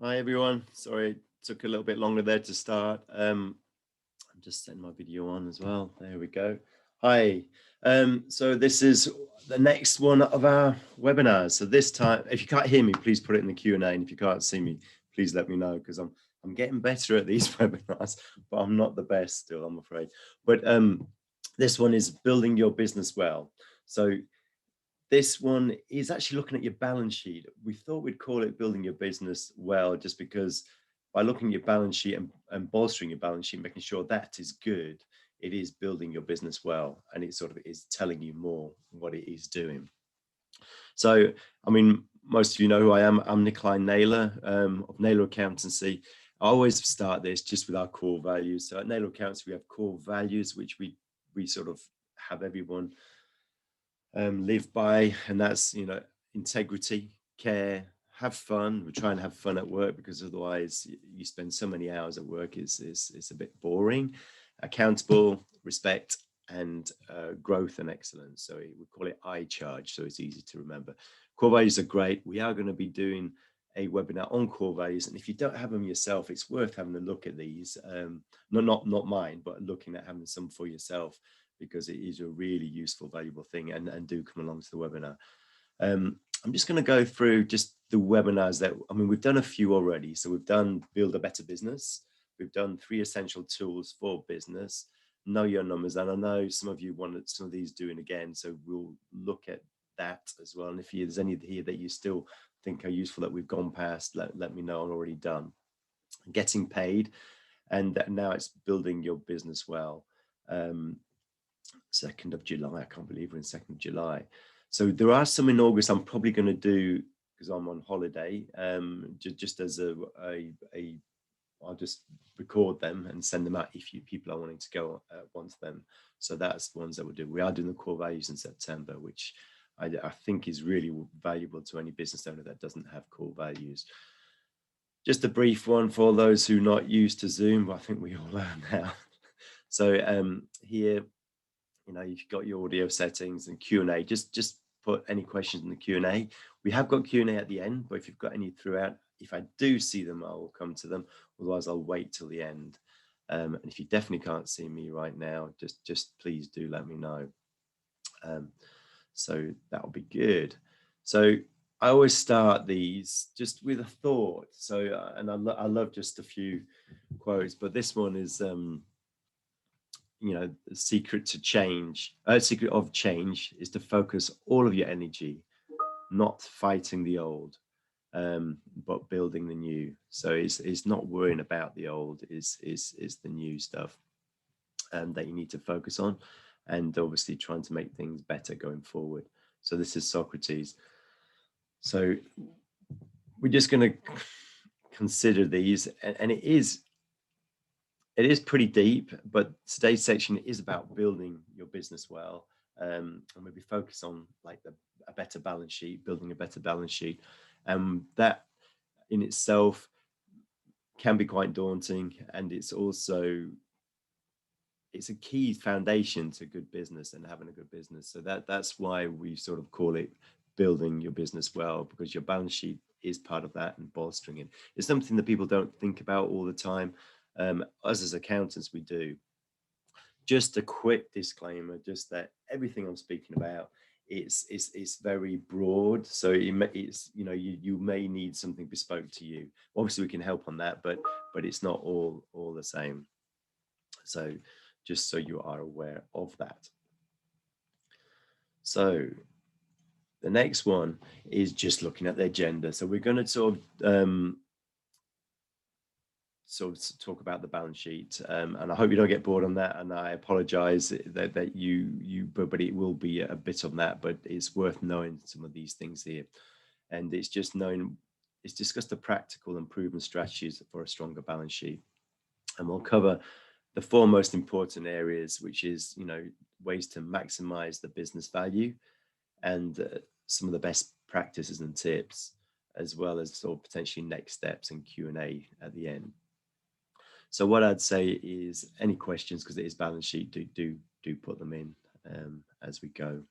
Hi everyone. Sorry, it took a little bit longer there to start. I'm just setting my video on as well. There we go. Hi. So this is the next one of our webinars. So this time, if you can't hear me, please put it in the Q&A. And if you can't see me, please let me know because I'm getting better at these webinars, but I'm not the best still, I'm afraid. But this one is building your business well. So this one is actually looking at your balance sheet. We thought we'd call it building your business well, just because by looking at your balance sheet and bolstering your balance sheet, making sure that is good, it is building your business well, and it sort of is telling you more what it is doing. So, I mean, most of you know who I am. I'm Naylor of Naylor Accountancy. I always start this just with our core values. So at Naylor Accountancy, we have core values, which we sort of have everyone live by, and that's integrity, care, have fun. We try and have fun at work because otherwise you spend so many hours at work, it's a bit boring. Accountable, respect, and growth and excellence. So we call it iCharge, so it's easy to remember. Core values are great. We are going to be doing a webinar on core values, and if you don't have them yourself, it's worth having a look at these. Not mine, but looking at having some for yourself, because it is a really useful, valuable thing, and do come along to the webinar. I'm just going to go through just the webinars that, I mean, we've done a few already. So we've done Build a Better Business. We've done 3 essential tools for business, Know Your Numbers. And I know some of you wanted some of these doing again. So we'll look at that as well. And if there's any here that you still think are useful that we've gone past, let me know. I'm already done. Getting paid. And now it's building your business well. 2nd of July. I can't believe we're in 2nd of July. So there are some in August I'm probably going to do because I'm on holiday. Just as I'll just record them and send them out if people are wanting to go onto them. So that's ones that we'll do. We are doing the core values in September, which I think is really valuable to any business owner that doesn't have core values. Just a brief one for those who are not used to Zoom, but I think we all are now. So here, you've got your audio settings and Q&A. Just put any questions in the Q&A. We have got Q&A at the end, but if you've got any throughout, if I do see them, I will come to them. Otherwise, I'll wait till the end. And if you definitely can't see me right now, just please do let me know. So that'll be good. So I always start these just with a thought. So, and I love just a few quotes, but this one is, the secret of change is to focus all of your energy, not fighting the old, but building the new. So it's not worrying about the old, is the new stuff that you need to focus on, and obviously trying to make things better going forward. So this is Socrates. So we're just going to consider these, and it is pretty deep, but today's section is about building your business well. And we'll be focused on like a better balance sheet, building a better balance sheet. That in itself can be quite daunting. And it's a key foundation to good business and having a good business. So that's why we sort of call it building your business well, because your balance sheet is part of that, and bolstering it. It's something that people don't think about all the time. Us as accountants, we do. Just a quick disclaimer, just that everything I'm speaking about, it's very broad. So it's you may need something bespoke to you. Obviously, we can help on that, but it's not all the same. So just so you are aware of that. So the next one is just looking at the agenda. So we're going to sort of talk about the balance sheet, and I hope you don't get bored on that, and I apologize that you but it will be a bit on that, but it's worth knowing some of these things here. And it's discussed the practical and proven strategies for a stronger balance sheet, and we'll cover the 4 most important areas, which is ways to maximize the business value, and some of the best practices and tips, as well as sort of potentially next steps and Q&A at the end. So what I'd say is, any questions, because it is balance sheet, do put them in as we go.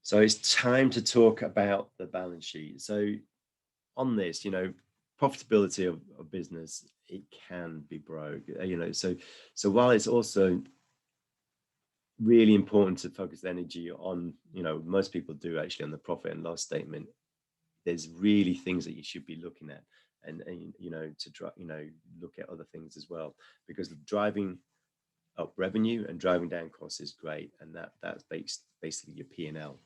So it's time to talk about the balance sheet. So on this, profitability of business, it can be broke. So while it's also really important to focus energy on, most people do actually on the profit and loss statement, there's really things that you should be looking at, and to try, look at other things as well, because driving up revenue and driving down costs is great, and that's basically your P&L.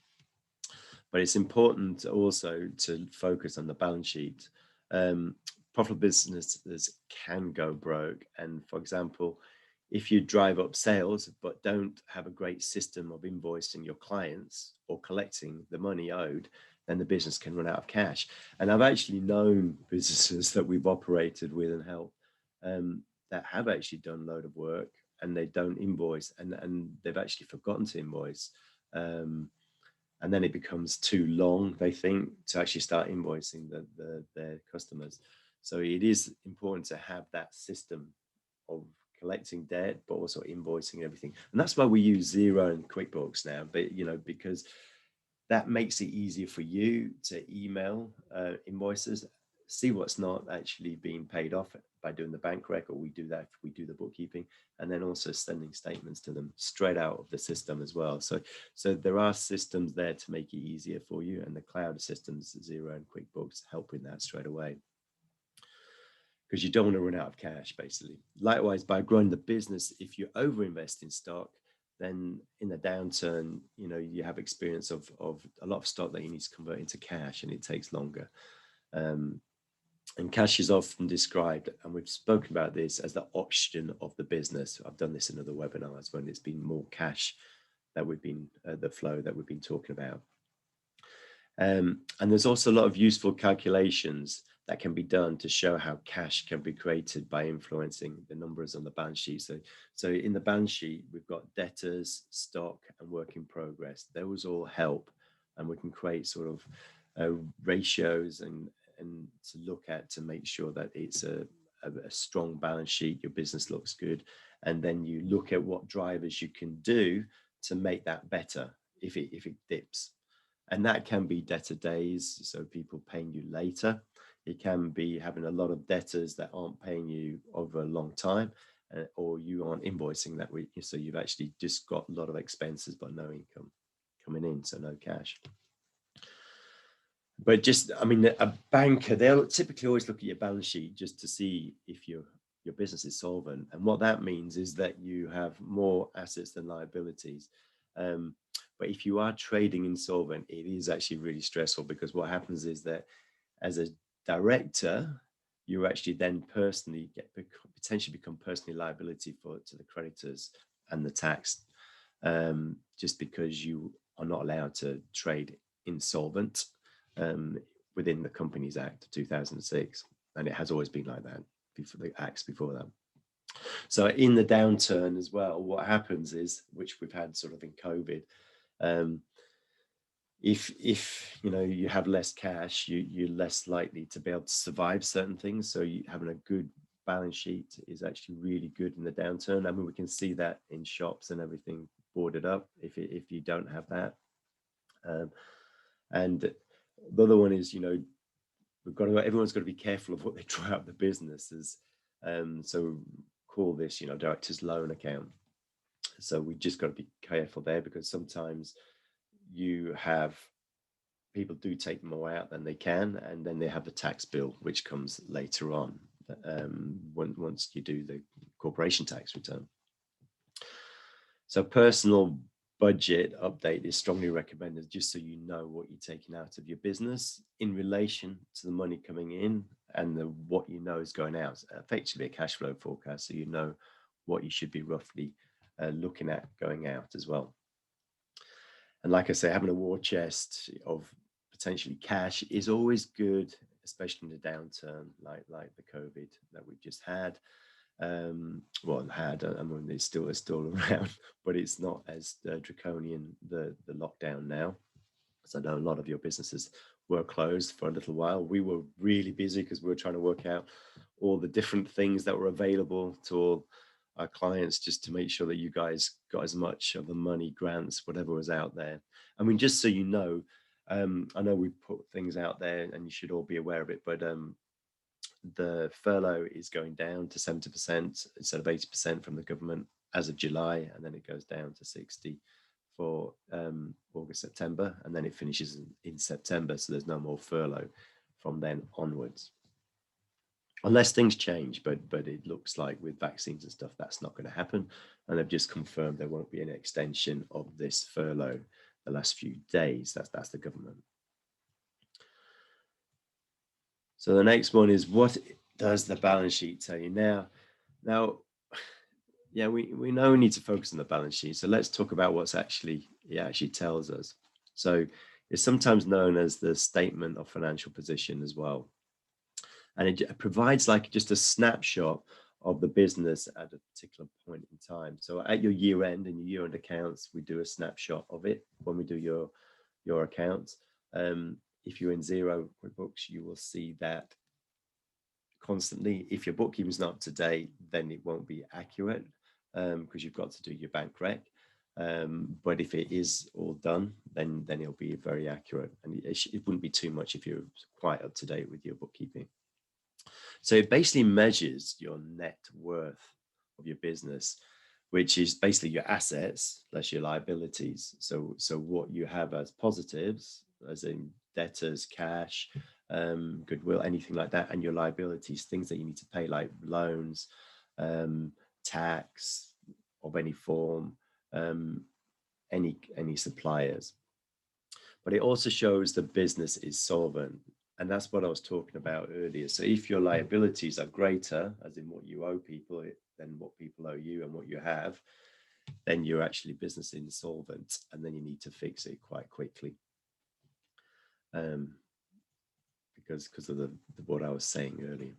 But it's important also to focus on the balance sheet. Profitable businesses can go broke, and for example, if you drive up sales but don't have a great system of invoicing your clients or collecting the money owed, then the business can run out of cash. And I've actually known businesses that we've operated with and helped, that have actually done a load of work and they don't invoice, and they've actually forgotten to invoice. And then it becomes too long, they think, to actually start invoicing their customers. So it is important to have that system of collecting debt, but also invoicing everything. And that's why we use Xero and QuickBooks now, but because that makes it easier for you to email invoices, see what's not actually being paid off by doing the bank rec, or we do that if we do the bookkeeping, and then also sending statements to them straight out of the system as well. So there are systems there to make it easier for you, and the cloud systems, Xero and QuickBooks, help with that straight away, because you don't want to run out of cash, basically. Likewise, by growing the business, if you overinvest in stock, then in the downturn, you have experience of a lot of stock that you need to convert into cash, and it takes longer. And cash is often described, and we've spoken about this, as the oxygen of the business. I've done this in other webinars when it's been more cash that we've been, the flow that we've been talking about. And there's also a lot of useful calculations that can be done to show how cash can be created by influencing the numbers on the balance sheet. So in the balance sheet, we've got debtors, stock, and work in progress. Those all help, and we can create sort of ratios and to look at to make sure that it's a strong balance sheet, your business looks good. And then you look at what drivers you can do to make that better if it dips. And that can be debtor days, so people paying you later. It can be having a lot of debtors that aren't paying you over a long time, or you aren't invoicing that week. So you've actually just got a lot of expenses but no income coming in, so no cash. But a banker, they'll typically always look at your balance sheet just to see if your business is solvent. And what that means is that you have more assets than liabilities. But if you are trading insolvent, it is actually really stressful, because what happens is that as a director, you actually then personally potentially become personally liability to the creditors and the tax, just because you are not allowed to trade insolvent within the Companies Act of 2006, and it has always been like that before the acts before that. So in the downturn as well, what happens is, which we've had sort of in COVID, if you have less cash, you're less likely to be able to survive certain things. So having a good balance sheet is actually really good in the downturn. I mean, we can see that in shops and everything boarded up if you don't have that. And the other one is, everyone's got to be careful of what they draw out of the businesses. So call this, director's loan account. So we just got to be careful there, because sometimes you have people do take more out than they can, and then they have the tax bill, which comes later on, once you do the corporation tax return. So personal budget update is strongly recommended, just so you know what you're taking out of your business in relation to the money coming in and what is going out. Effectively a cash flow forecast, so you know what you should be roughly looking at going out as well. And like I say, having a war chest of potentially cash is always good, especially in the downturn like the COVID that we just had. I mean, it's still around, but it's not as draconian, the lockdown now. So I know a lot of your businesses were closed for a little while. We were really busy because we were trying to work out all the different things that were available to all our clients, just to make sure that you guys got as much of the money, grants, whatever was out there. I mean, just so you know, I know we put things out there and you should all be aware of it, but the furlough is going down to 70% instead of 80% from the government as of July, and then it goes down to 60 for August, September, and then it finishes in September. So there's no more furlough from then onwards, unless things change. But it looks like with vaccines and stuff, that's not going to happen. And they've just confirmed there won't be an extension of this furlough the last few days. That's the government. So the next one is, what does the balance sheet tell you? Now, yeah, we know we need to focus on the balance sheet. So let's talk about what's it actually tells us. So it's sometimes known as the statement of financial position as well. And it provides like just a snapshot of the business at a particular point in time. So at your year end and your year end accounts, we do a snapshot of it when we do your accounts. If you're in Xero QuickBooks, you will see that constantly. If your bookkeeping's not up to date, then it won't be accurate because you've got to do your bank rec. But if it is all done, then it'll be very accurate, and it wouldn't be too much if you're quite up to date with your bookkeeping. So it basically measures your net worth of your business, which is basically your assets less your liabilities. So what you have as positives, as in debtors, cash, goodwill, anything like that, and your liabilities, things that you need to pay like loans, tax of any form, any suppliers. But it also shows the business is solvent. And that's what I was talking about earlier. So if your liabilities are greater, as in what you owe people, than what people owe you and what you have, then you're actually business insolvent, and then you need to fix it quite quickly. Because of what I was saying earlier.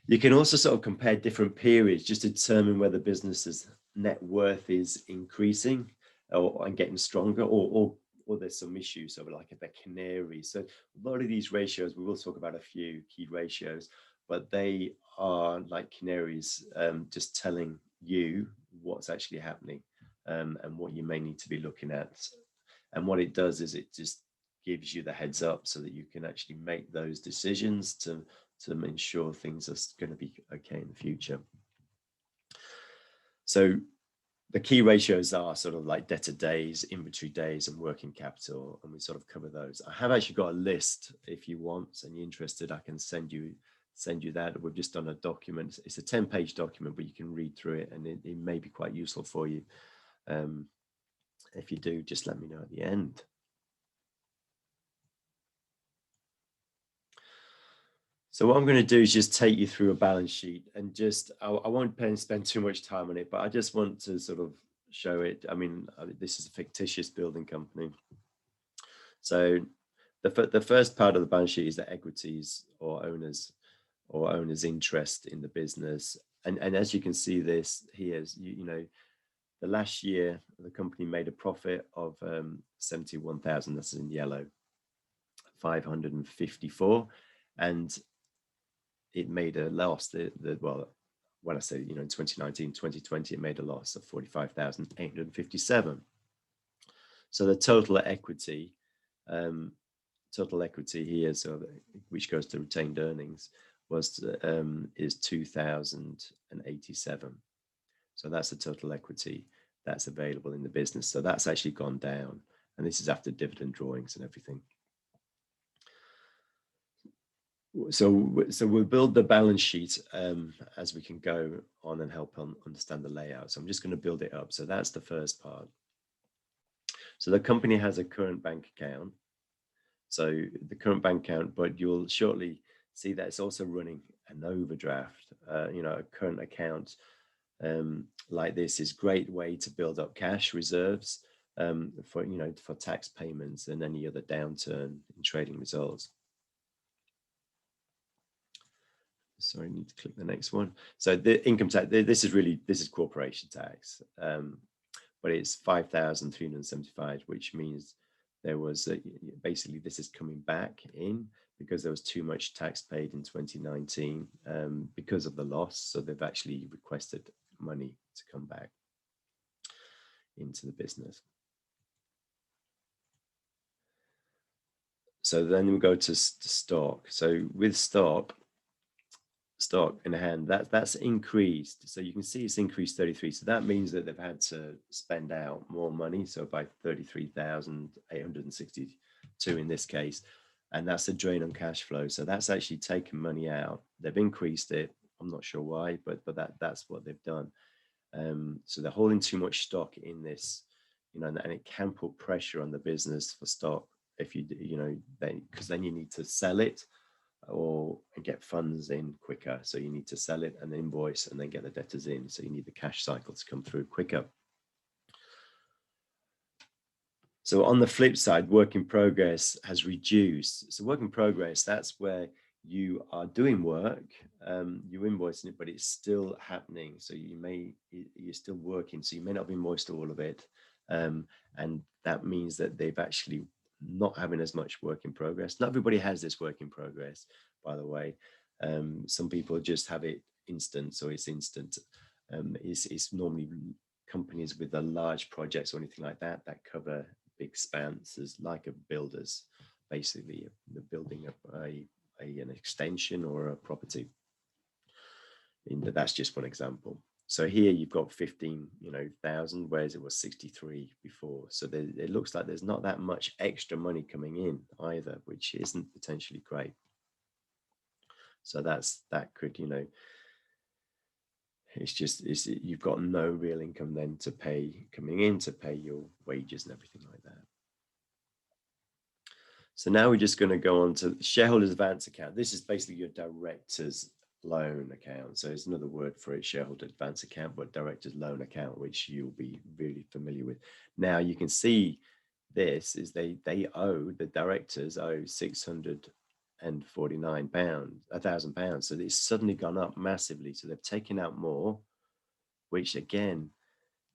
You can also sort of compare different periods just to determine whether business's net worth is increasing and getting stronger, or there's some issues, so like a canary. So a lot of these ratios, we will talk about a few key ratios, but they are like canaries, just telling you what's actually happening and what you may need to be looking at. And what it does is it just gives you the heads up so that you can actually make those decisions to ensure things are going to be okay in the future. So the key ratios are sort of like debtor days, inventory days, and working capital, and we sort of cover those. I have actually got a list. If you want and you're interested, I can send you that. We've just done a document. It's a 10-page document, but you can read through it, and it may be quite useful for you. If you do, just let me know at the end. So what I'm going to do is just take you through a balance sheet, and just I won't spend too much time on it, but I just want to sort of show it. I mean, this is a fictitious building company. So the first part of the balance sheet is the equities or owners interest in the business. And as you can see this here, you know, the last year the company made a profit of 71,000, that's in yellow, 554, and it made a loss. Well, when I say, you know, in 2019, 2020, it made a loss of 45,857. So the total equity here, so which goes to retained earnings, is 2,087. So that's the total equity that's available in the business. So that's actually gone down, and this is after dividend drawings and everything. So we'll build the balance sheet as we can go on and help understand the layout. So I'm just going to build it up. So that's the first part. So the company has a current bank account. So the current bank account, but you'll shortly see that it's also running an overdraft. You know, a current account like this is a great way to build up cash reserves for tax payments and any other downturn in trading results. Sorry, I need to click the next one. So the income tax, this is corporation tax, but it's 5,375, which means there was basically this is coming back in because there was too much tax paid in 2019 because of the loss. So they've actually requested money to come back into the business. So then we go to stock. So with stock in hand, that's increased. So you can see it's increased 33. So that means that they've had to spend out more money. So by 33,862 in this case, and that's a drain on cash flow. So that's actually taken money out. They've increased it. I'm not sure why, but that's what they've done. So they're holding too much stock in this, and it can put pressure on the business for stock if because then you need to sell it or get funds in quicker. So you need to sell it and invoice and then get the debtors in. So you need the cash cycle to come through quicker. So on the flip side, work in progress has reduced. So work in progress, that's where you are doing work, you're invoicing it, but it's still happening. So you're still working. So you may not have invoiced all of it. And that means that they've actually not having as much work in progress. Not everybody has this work in progress, by the way. Some people just have it instant, so it's instant. It's normally companies with a large projects or anything like that cover big expanses, like a builders, basically the building an extension or a property. That's just one example. So here you've got 15,000, whereas it was 63 before. So it looks like there's not that much extra money coming in either, which isn't potentially great. So that could, you've got no real income then coming in to pay your wages and everything like that. So now we're just going to go on to the shareholders advance account. This is basically your director's loan account. So it's another word for it, shareholder advance account, but director's loan account, which you'll be really familiar with. Now you can see this is the directors owe £649, £1,000. So it's suddenly gone up massively. So they've taken out more, which again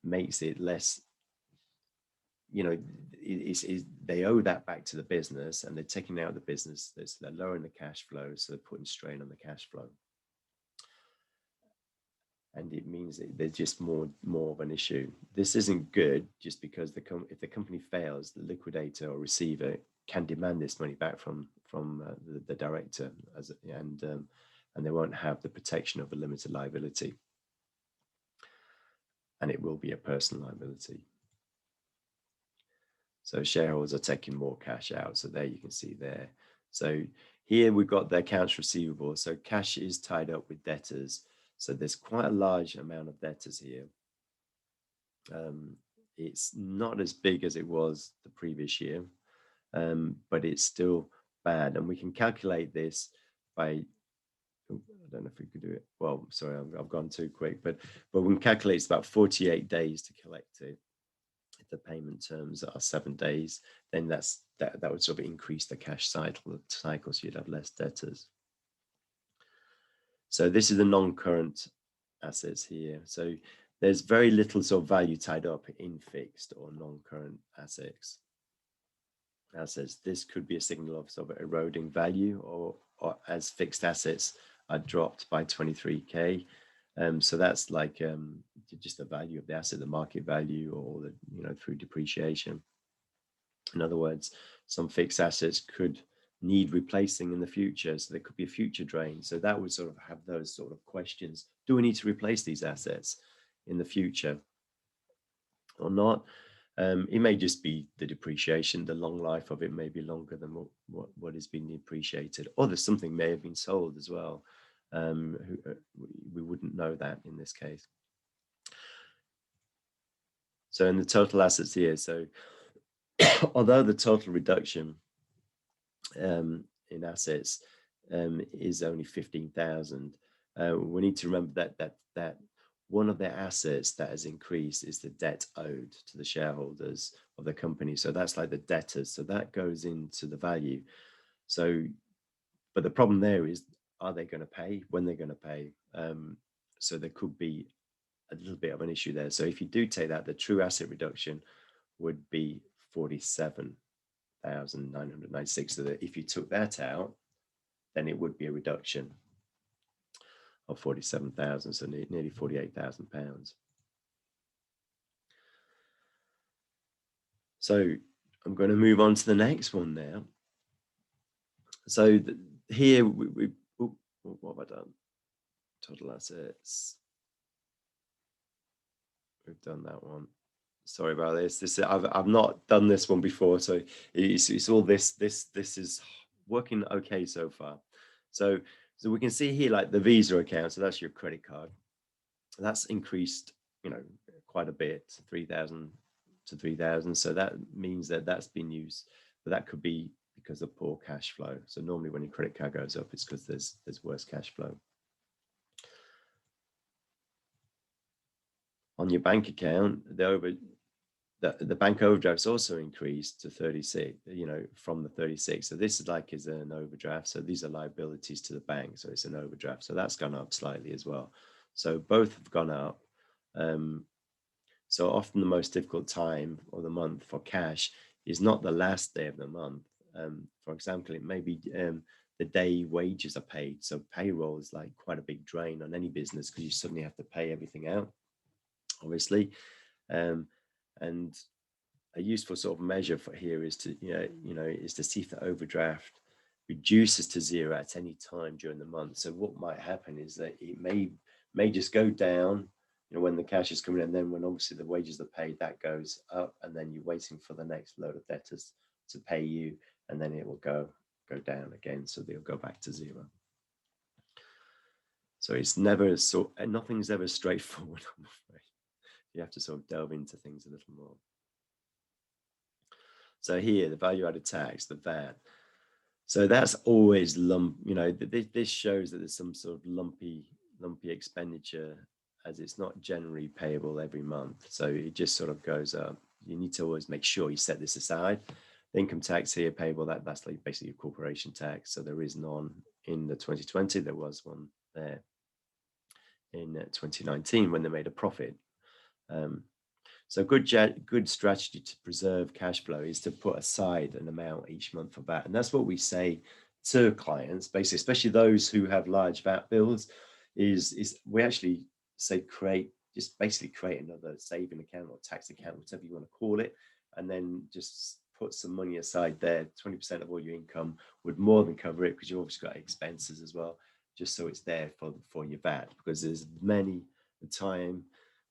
makes it less, they owe that back to the business, and they're taking out the business. They're lowering the cash flow, so they're putting strain on the cash flow. And it means that there's just more of an issue. This isn't good, just because if the company fails, the liquidator or receiver can demand this money back from the director, and they won't have the protection of a limited liability, and it will be a personal liability. So shareholders are taking more cash out. So there you can see there. So here we've got the accounts receivable. So cash is tied up with debtors. So there's quite a large amount of debtors here. It's not as big as it was the previous year, but it's still bad. And we can calculate this by, I don't know if we could do it. Well, sorry, I've gone too quick, but we can calculate it's about 48 days to collect it. If the payment terms are 7 days, then that would sort of increase the cash cycle, so you'd have less debtors. So this is the non-current assets here. So there's very little sort of value tied up in fixed or non-current assets. This could be a signal of sort of eroding value, or as fixed assets are dropped by 23k. So that's like just the value of the asset, the market value, or through depreciation. In other words, some fixed assets could need replacing in the future, so there could be a future drain. So that would sort of have those sort of questions: do we need to replace these assets in the future or not? It may just be the depreciation, the long life of it may be longer than what is being depreciated, or there's something may have been sold as well. We wouldn't know that in this case. So in the total assets here, so although the total reduction in assets is only 15,000, we need to remember that one of the assets that has increased is the debt owed to the shareholders of the company. So that's like the debtors. So that goes into the value. So, but the problem there is, are they going to pay? When they're going to pay? So there could be a little bit of an issue there. So if you do take that, the true asset reduction would be 47,996. So that if you took that out, then it would be a reduction. of 47,000, so nearly 48,000 pounds. So I'm going to move on to the next one now. So here what have I done? Total assets. We've done that one. Sorry about this. I've not done this one before, so it's all this is working okay so far. So we can see here like the Visa account. So that's your credit card. That's increased, quite a bit, 3,000 to 3,000. So that means that that's been used, but that could be because of poor cash flow. So normally when your credit card goes up, it's because there's worse cash flow. On your bank account, the bank overdraft's also increased to 36, from the 36. So this is an overdraft. So these are liabilities to the bank. So it's an overdraft. So that's gone up slightly as well. So both have gone up. So often the most difficult time of the month for cash is not the last day of the month. For example, it may be the day wages are paid. So payroll is like quite a big drain on any business because you suddenly have to pay everything out, obviously. And a useful sort of measure for here is to, is to see if the overdraft reduces to zero at any time during the month. So what might happen is that it may just go down, when the cash is coming in, and then when obviously the wages are paid, that goes up, and then you're waiting for the next load of debtors to pay you, and then it will go down again. So they'll go back to zero. So it's never nothing's ever straightforward, I'm afraid. You have to sort of delve into things a little more. So here, the value-added tax, the VAT. So that's always this shows that there's some sort of lumpy expenditure, as it's not generally payable every month. So it just sort of goes up. You need to always make sure you set this aside. The income tax here payable, that's like basically a corporation tax. So there is none in the 2020. There was one there in 2019 when they made a profit. So good strategy to preserve cash flow is to put aside an amount each month for VAT. And that's what we say to clients, basically, especially those who have large VAT bills, is we actually say basically create another saving account or tax account, whatever you want to call it, and then just put some money aside there. 20% of all your income would more than cover it, because you've obviously got expenses as well, just so it's there for your VAT, because there's many a time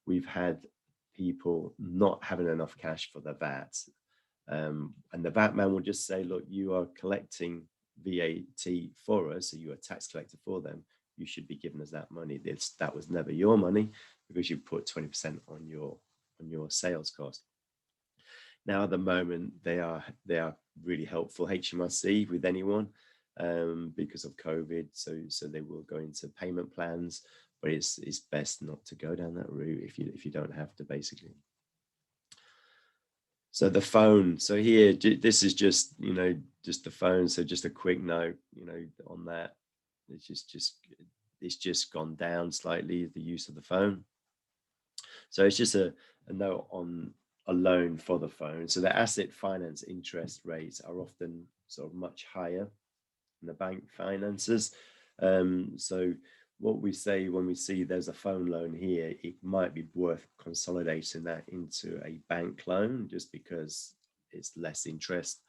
we've had people not having enough cash for the VAT. And the VAT man will just say, look, you are collecting VAT for us, so you're a tax collector for them. You should be giving us that money. That was never your money, because you put 20% on your sales cost. Now, at the moment, they are really helpful, HMRC, with anyone, because of COVID. So they will go into payment plans, but it's best not to go down that route if you don't have to, basically. So the phone. So here, this is just just the phone. So just a quick note, on that. It's just gone down slightly, the use of the phone. So it's just a note on a loan for the phone. So the asset finance interest rates are often sort of much higher than the bank finances. So what we say when we see there's a phone loan here, it might be worth consolidating that into a bank loan, just because it's less interest.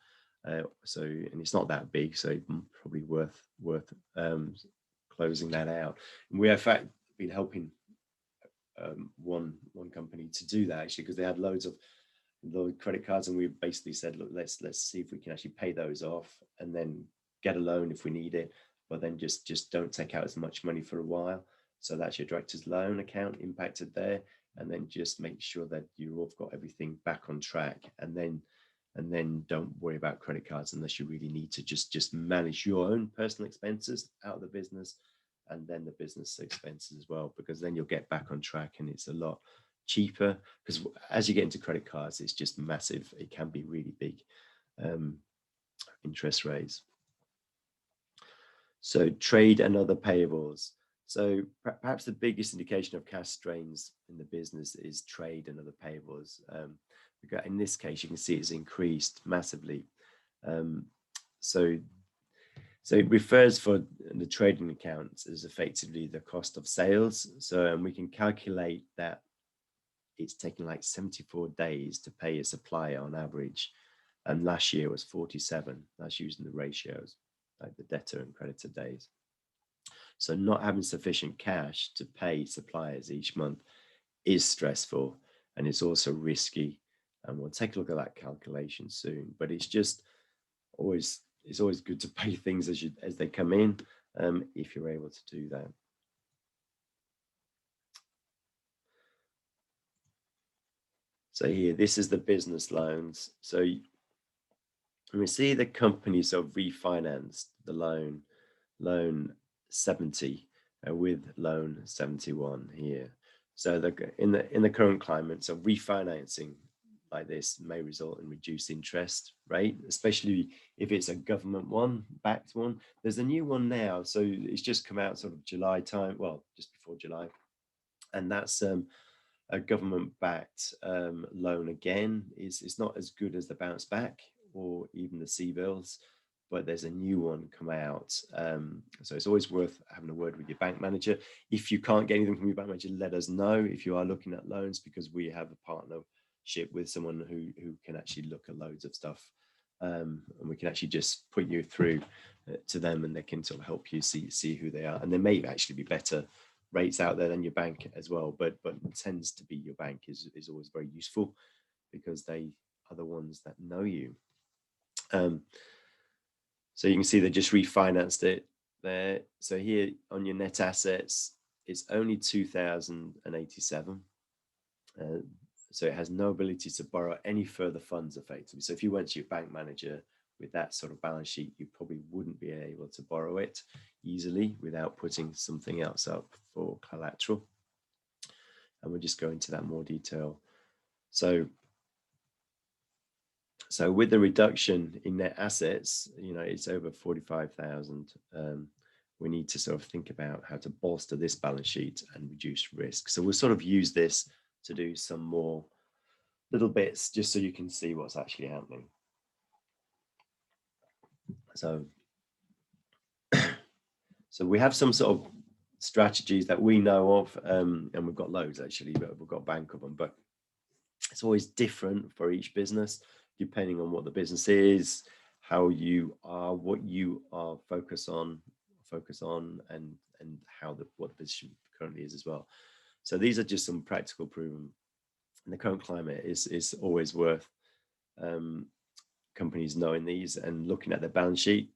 And it's not that big, so probably worth closing that out. And we have, in fact, been helping one company to do that, actually, because they had loads of credit cards, and we basically said, look, let's see if we can actually pay those off and then get a loan if we need it, but then just don't take out as much money for a while. So that's your director's loan account impacted there, and then just make sure that you've got everything back on track, and then don't worry about credit cards unless you really need to. Just manage your own personal expenses out of the business, and then the business expenses as well, because then you'll get back on track, and it's a lot cheaper, because as you get into credit cards, it's just massive. It can be really big interest rates. So trade and other payables. So perhaps the biggest indication of cash strains in the business is trade and other payables. In this case, you can see it's increased massively. So So it refers for the trading accounts as effectively the cost of sales. So we can calculate that it's taking like 74 days to pay a supplier on average. And last year was 47. That's using the ratios, like the debtor and creditor days. So not having sufficient cash to pay suppliers each month is stressful, and it's also risky. And we'll take a look at that calculation soon. But it's just always good to pay things as they come in, if you're able to do that. So here, this is the business loans. So we see the companies have refinanced the loan 70 with loan 71 here. So in the current climate, so refinancing like this may result in reduced interest rate, especially if it's a government one, backed one. There's a new one now, so it's just come out sort of July time, well, just before July, and that's a government-backed loan again. It's not as good as the bounce back or even the C-bills, but there's a new one come out. So it's always worth having a word with your bank manager. If you can't get anything from your bank manager, let us know if you are looking at loans, because we have a partnership with someone who can actually look at loads of stuff. And we can actually just put you through to them, and they can sort of help you see who they are. And there may actually be better rates out there than your bank as well, but tends to be your bank is always very useful, because they are the ones that know you. So you can see they just refinanced it there. So here on your net assets, it's only 2,087. So it has no ability to borrow any further funds effectively. So if you went to your bank manager with that sort of balance sheet, you probably wouldn't be able to borrow it easily without putting something else up for collateral. And we'll just go into that in more detail. So with the reduction in net assets, it's over 45,000. We need to sort of think about how to bolster this balance sheet and reduce risk. So we'll sort of use this to do some more little bits just so you can see what's actually happening. So we have some sort of strategies that we know of, and we've got loads actually, but we've got a bank of them, but it's always different for each business, depending on what the business is, how you are, what you are focus on, and what the business currently is as well. So these are just some practical proven. In the current climate is always worth companies knowing these and looking at their balance sheet.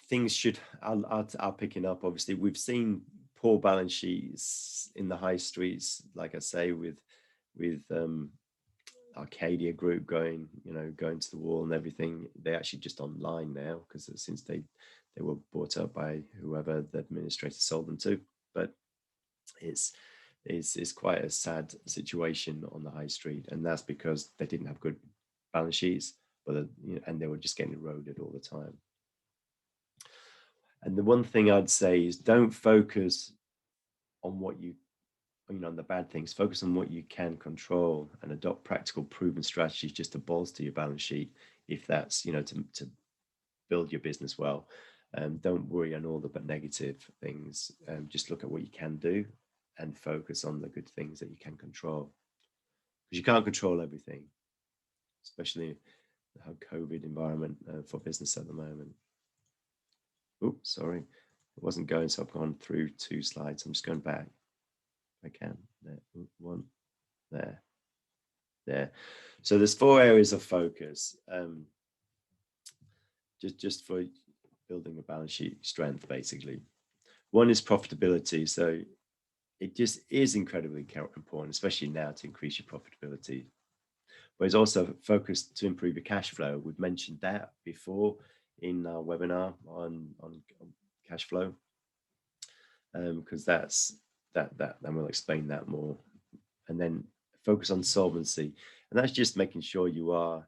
Things are picking up. Obviously, we've seen poor balance sheets in the high streets, like I say, with Arcadia Group going to the wall and everything. They're actually just online now, because since they were bought up by whoever the administrator sold them to. But it's quite a sad situation on the high street, and that's because they didn't have good balance sheets, but and they were just getting eroded all the time. And the one thing I'd say is, don't focus on what on the bad things. Focus on what you can control and adopt practical, proven strategies just to bolster your balance sheet, if that's to build your business well. Don't worry on all the negative things. Just look at what you can do and focus on the good things that you can control, because you can't control everything, especially the COVID environment for business at the moment. Oops, sorry, it wasn't going, so I've gone through 2 slides. I'm just going back. I can. There, one, there. So there's 4 areas of focus, just for building a balance sheet strength, basically. One is profitability. So it just is incredibly important, especially now, to increase your profitability. But it's also focused to improve your cash flow. We've mentioned that before in our webinar on cash flow, because that's that, and we'll explain that more. And then focus on solvency, and that's just making sure you are,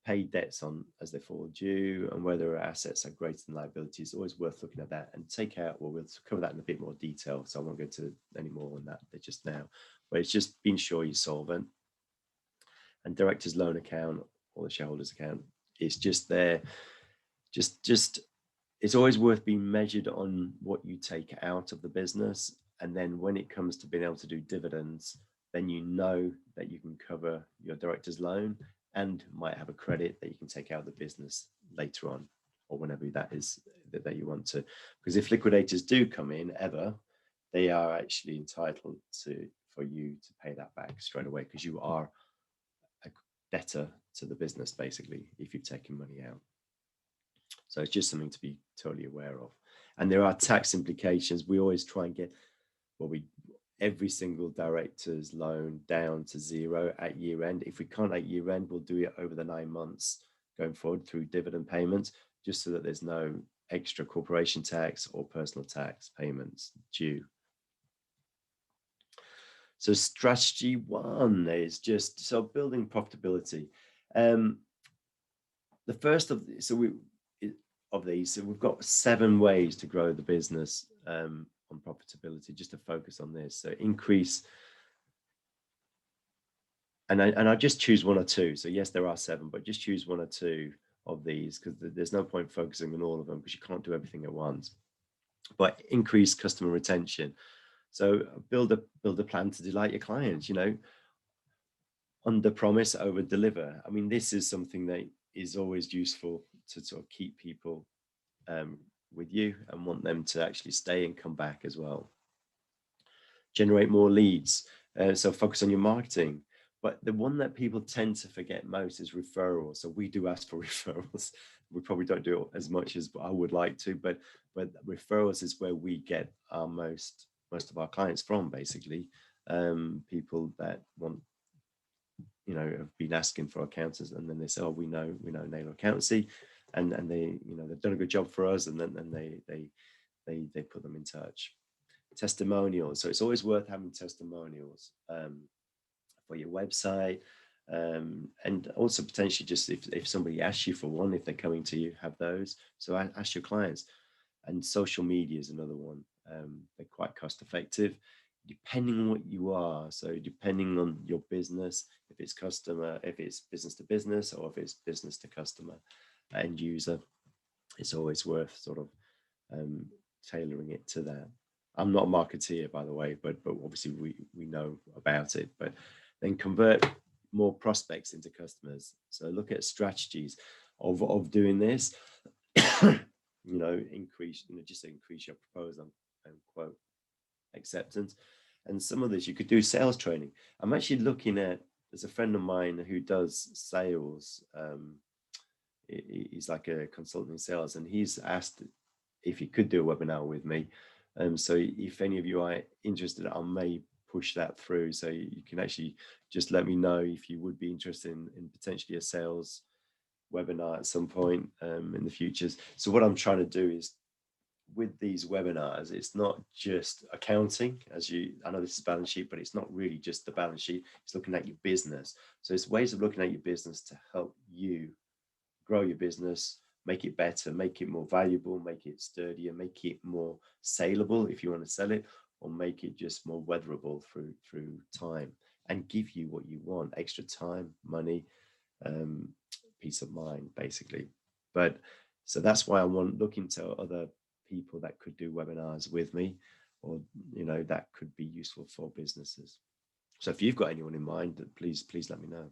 pay debts on as they fall due, and whether assets are greater than liabilities. Always worth looking at that, and take out, well, we'll cover that in a bit more detail, so I won't go into any more on that just now. But it's just being sure you're solvent. And director's loan account or the shareholders account It's just there. Just it's always worth being measured on what you take out of the business. And then when it comes to being able to do dividends, then you know that you can cover your director's loan and might have a credit that you can take out of the business later on, or whenever that is that you want to. Because if liquidators do come in ever, they are actually entitled to for you to pay that back straight away, because you are a debtor to the business basically if you've taken money out. So it's just something to be totally aware of. And there are tax implications. We always try and get, well, every single director's loan down to zero at year end. If we can't at year end, we'll do it over the 9 months going forward through dividend payments, just so that there's no extra corporation tax or personal tax payments due. So strategy 1 is just building profitability. The first of these, so we've got 7 ways to grow the business on profitability, just to focus on this. So increase, and I just choose 1 or 2. So yes, there are 7, but just choose 1 or 2 of these, because there's no point focusing on all of them, because you can't do everything at once. But increase customer retention. So build a plan to delight your clients, under promise, over deliver. I mean, this is something that is always useful to sort of keep people with you and want them to actually stay and come back as well. Generate more leads. So focus on your marketing. But the one that people tend to forget most is referrals. So we do ask for referrals. We probably don't do it as much as I would like to, but referrals is where we get our most of our clients from, basically. People that want, have been asking for accountants, and then they say, oh, we know Naylor Accountancy, and they, they've done a good job for us, and then they put them in touch. Testimonials. So it's always worth having testimonials for your website, and also potentially just if somebody asks you for one, if they're coming to you, have those. So ask your clients. And social media is another one. They're quite cost effective, depending on what you are. So depending on your business, if it's business to business, or if it's business to customer, end user, it's always worth sort of tailoring it to that. I'm not a marketeer, by the way, but obviously we know about it. But then convert more prospects into customers. So look at strategies of doing this. Increase your proposal and quote acceptance. And some of this you could do sales training. I'm actually looking at, there's a friend of mine who does sales. He's like a consultant in sales, and he's asked if he could do a webinar with me. So if any of you are interested, I may push that through. So you can actually just let me know if you would be interested in potentially a sales webinar at some point in the future. So what I'm trying to do is, with these webinars, it's not just accounting, I know this is balance sheet, but it's not really just the balance sheet. It's looking at your business. So it's ways of looking at your business to help you grow your business, make it better, make it more valuable, make it sturdier, make it more saleable if you want to sell it, or make it just more weatherable through time, and give you what you want: extra time, money, peace of mind, basically. But so that's why I want looking to other people that could do webinars with me, or that could be useful for businesses. So if you've got anyone in mind, please let me know.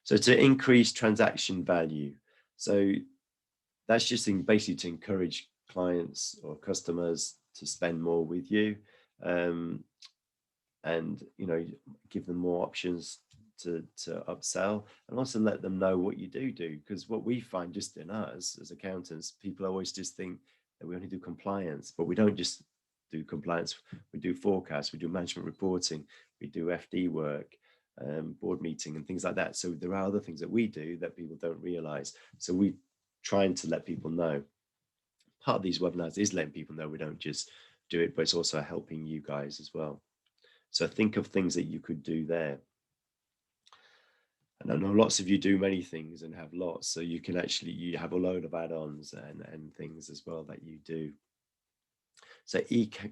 So to increase transaction value, so that's just basically to encourage clients or customers to spend more with you, and give them more options to upsell, and also let them know what you do. Because what we find just in us as accountants, people always just think that we only do compliance, but we don't just do compliance. We do forecasts, we do management reporting, we do FD work, board meeting and things like that. So there are other things that we do that people don't realize. So we trying to let people know. Part of these webinars is letting people know we don't just do it, but it's also helping you guys as well. So think of things that you could do there. And I know lots of you do many things and have lots, so you have a load of add-ons and things as well that you do. So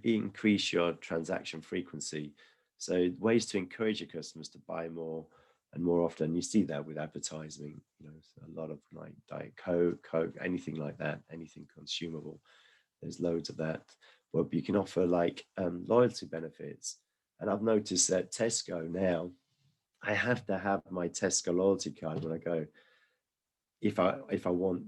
increase your transaction frequency. So ways to encourage your customers to buy more And more often you see that with advertising, a lot of like Diet Coke, anything like that, anything consumable. There's loads of that. But you can offer like loyalty benefits. And I've noticed that Tesco now, I have to have my Tesco loyalty card when I go, if I want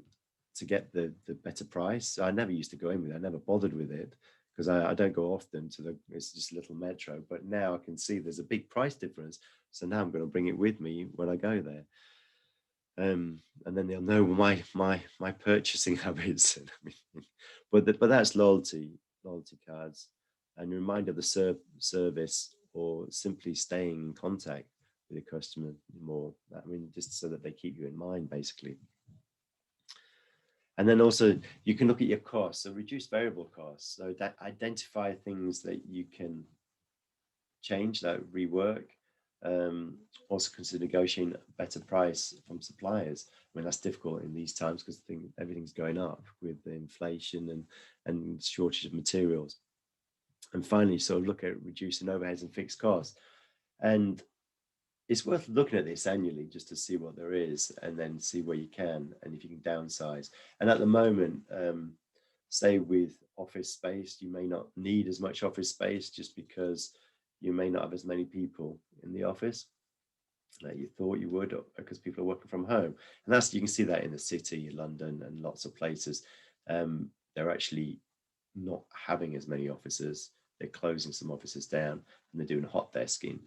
to get the better price. I never used to go in with it. I never bothered with it because I don't go often to it's just a little metro. But now I can see there's a big price difference. So now I'm going to bring it with me when I go there. And then they'll know my purchasing habits. but that's loyalty cards, and a reminder of the service, or simply staying in contact with the customer more. I mean, just so that they keep you in mind, basically. And then also you can look at your costs, so reduce variable costs. So that identify things that you can change, that rework. Also consider negotiating a better price from suppliers. I mean, that's difficult in these times because everything's going up with the inflation and shortage of materials. And finally, sort of look at reducing overheads and fixed costs. And it's worth looking at this annually just to see what there is, and then see where you can, and if you can downsize. And at the moment, say with office space, you may not need as much office space just because you may not have as many people in the office that you thought you would, because people are working from home. And that's, you can see that in the city, London, and lots of places. They're actually not having as many offices. They're closing some offices down, and they're doing hot desking.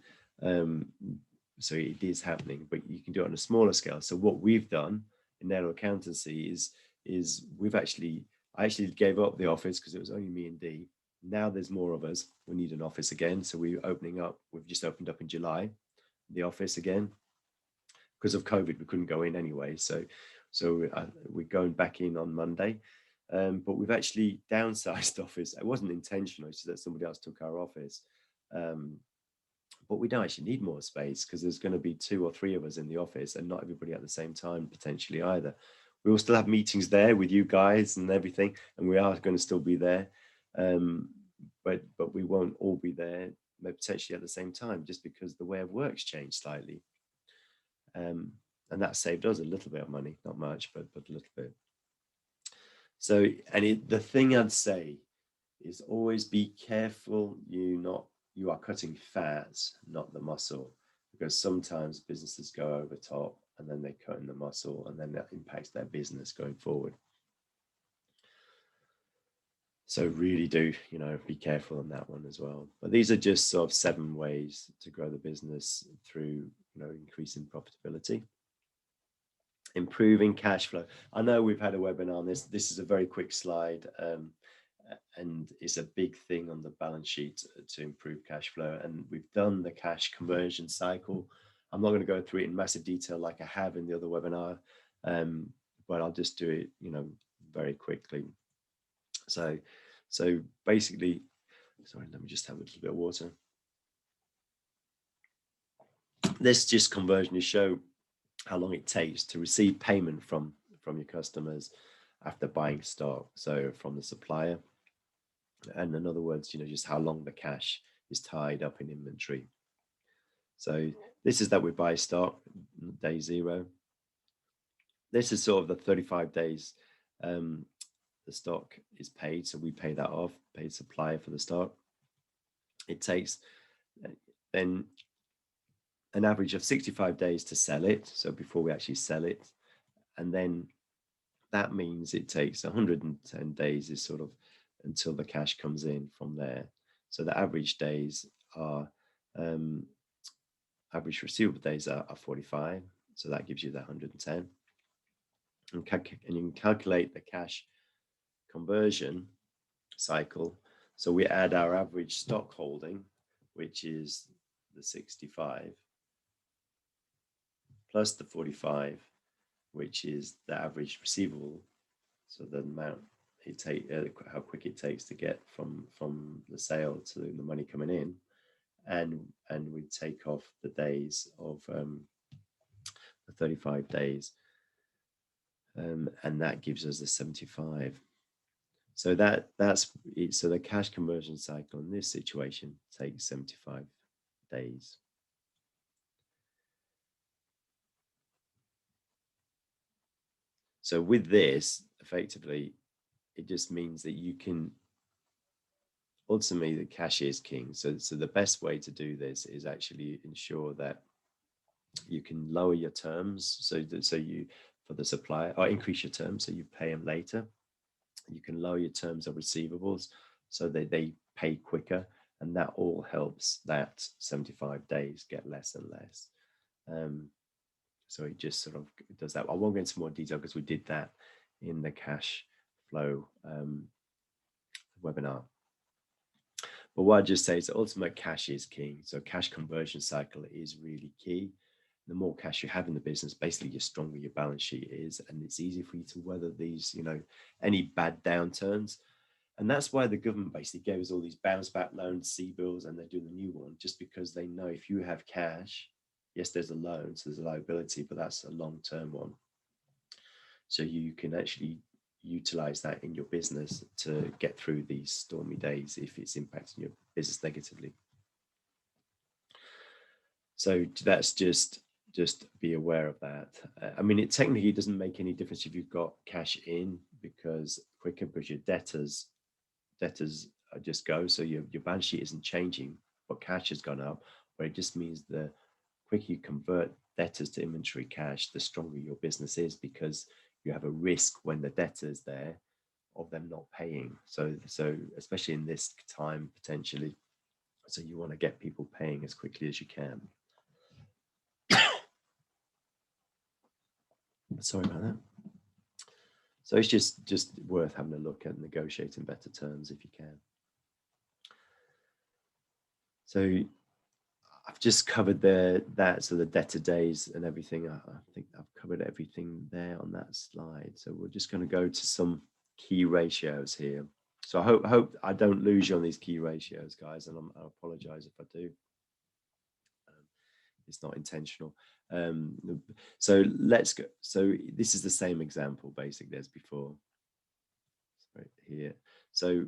So it is happening, but you can do it on a smaller scale. So what we've done in Naylor Accountancy is I actually gave up the office because it was only me and Dee. Now there's more of us. We need an office again. So we're opening up. We've just opened up in July, the office again. Because of COVID, we couldn't go in anyway. So we're going back in on Monday. But we've actually downsized the office. It wasn't intentional. It's just that somebody else took our office. But we don't actually need more space because there's going to be 2 or 3 of us in the office, and not everybody at the same time potentially either. We will still have meetings there with you guys and everything, and we are going to still be there. But we won't all be there potentially at the same time, just because the way of work's changed slightly. And that saved us a little bit of money, not much, but a little bit. So, the thing I'd say is always be careful you are cutting fat, not the muscle, because sometimes businesses go over top and then they cut in the muscle, and then that impacts their business going forward. So really do, be careful on that one as well. But these are just sort of 7 ways to grow the business through, increasing profitability. Improving cash flow. I know we've had a webinar on this. This is a very quick slide. And it's a big thing on the balance sheet to improve cash flow. And we've done the cash conversion cycle. I'm not going to go through it in massive detail like I have in the other webinar, but I'll just do it, very quickly. So basically, sorry, let me just have a little bit of water. This just conversion to show how long it takes to receive payment from your customers after buying stock. So from the supplier. And in other words, just how long the cash is tied up in inventory. So this is that we buy stock, day 0. This is sort of the 35 days the stock is paid. So we pay that off, pay the supplier for the stock. It takes then an average of 65 days to sell it. So before we actually sell it. And then that means it takes 110 days is sort of until the cash comes in from there. So the average days are, average receivable days are 45. So that gives you that 110. And you can calculate the cash conversion cycle. So we add our average stock holding, which is the 65, plus the 45, which is the average receivable. So the amount how quick it takes to get from the sale to the money coming in, and we take off the days of the 35 days, and that gives us the 75. So that's it. So the cash conversion cycle in this situation takes 75 days. So with this, effectively, it just means that you can, ultimately the cash is king. So the best way to do this is actually ensure that you can lower your terms, so you, for the supplier, or increase your terms so you pay them later. You can lower your terms of receivables so that they pay quicker, and that all helps that 75 days get less and less. So it just sort of does that. I won't go into more detail because we did that in the cash flow webinar. But what I just say is ultimate cash is king. So cash conversion cycle is really key. The more cash you have in the business, basically, the stronger your balance sheet is, and it's easy for you to weather these, any bad downturns. And that's why the government basically gave us all these bounce back loans, C-bills, and they're doing a new one, just because they know if you have cash, yes, there's a loan, so there's a liability, but that's a long-term one. So you can actually utilize that in your business to get through these stormy days if it's impacting your business negatively. So that's just be aware of that. I mean, it technically doesn't make any difference if you've got cash in, because quicker, because your debtors just go. So your balance sheet isn't changing, but cash has gone up. But it just means the quicker you convert debtors to inventory cash, the stronger your business is, because you have a risk when the debtor's there of them not paying. So especially in this time, potentially, so you want to get people paying as quickly as you can. Sorry about that. So it's just worth having a look at negotiating better terms if you can. So I've just covered that, so the debtor days and everything. I think I've covered everything there on that slide. So we're just going to go to some key ratios here. So I hope I don't lose you on these key ratios, guys, and I apologize if I do. It's not intentional. So let's go. So this is the same example basically as before. Right here. So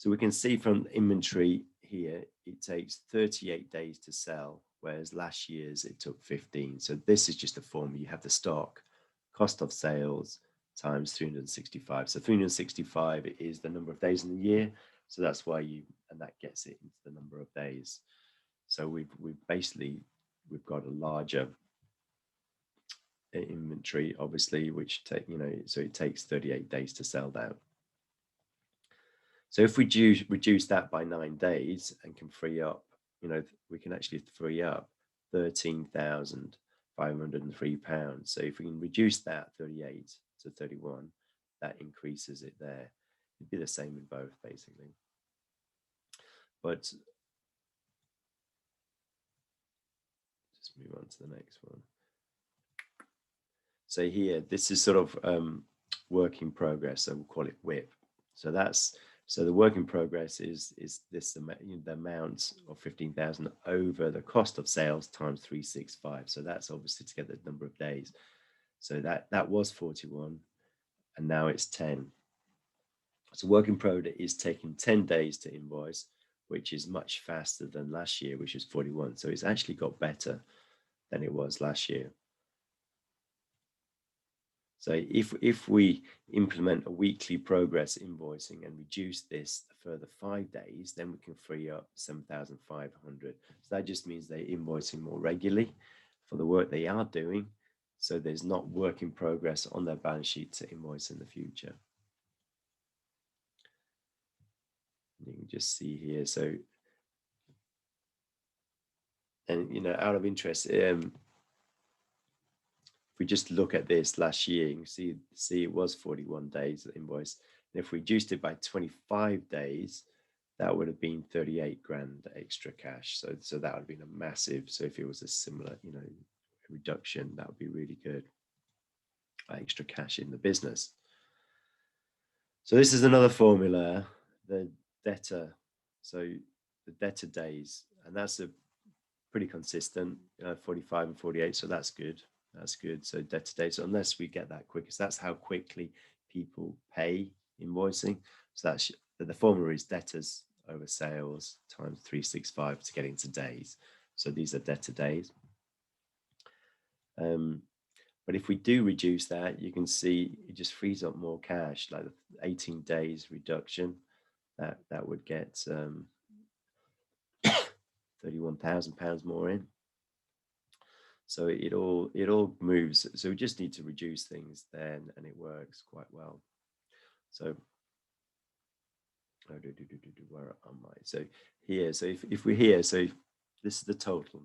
we can see from inventory here, it takes 38 days to sell, whereas last year's it took 15. So this is just a formula. You have the stock, cost of sales times 365. So 365 is the number of days in the year. So that's why and that gets it into the number of days. So we've got a larger inventory, obviously, which so it takes 38 days to sell that. So if we reduce that by 9 days and can free up, we can actually free up £13,503. So if we can reduce that 38 to 31, that increases it there. It'd be the same in both, basically. But just move on to the next one. So here, this is sort of work in progress. So we'll call it WIP. So the work in progress is this, the amount of 15,000 over the cost of sales times 365. So that's obviously to get the number of days. So that was 41, and now it's 10. So work in progress is taking 10 days to invoice, which is much faster than last year, which is 41. So it's actually got better than it was last year. So if we implement a weekly progress invoicing and reduce this a further 5 days, then we can free up 7,500. So that just means they're invoicing more regularly for the work they are doing. So there's not work in progress on their balance sheet to invoice in the future. You can just see here. So, and out of interest, if we just look at this last year, you can see it was 41 days invoice. And if we reduced it by 25 days, that would have been 38 grand extra cash. So that would have been a massive. So if it was a similar, reduction, that would be really good. Extra cash in the business. So this is another formula, the debtor. So the debtor days, and that's a pretty consistent, 45 and 48. So that's good. That's good. So debtor days, unless we get that quicker. So that's how quickly people pay invoicing. So that's the formula is debtors over sales times 365 to get into days. So these are debtor days. But if we do reduce that, you can see it just frees up more cash, like the 18 days reduction, that would get £31,000 more in. So it all moves. So we just need to reduce things then, and it works quite well. So where am I? So here, so if we're here, so this is the total.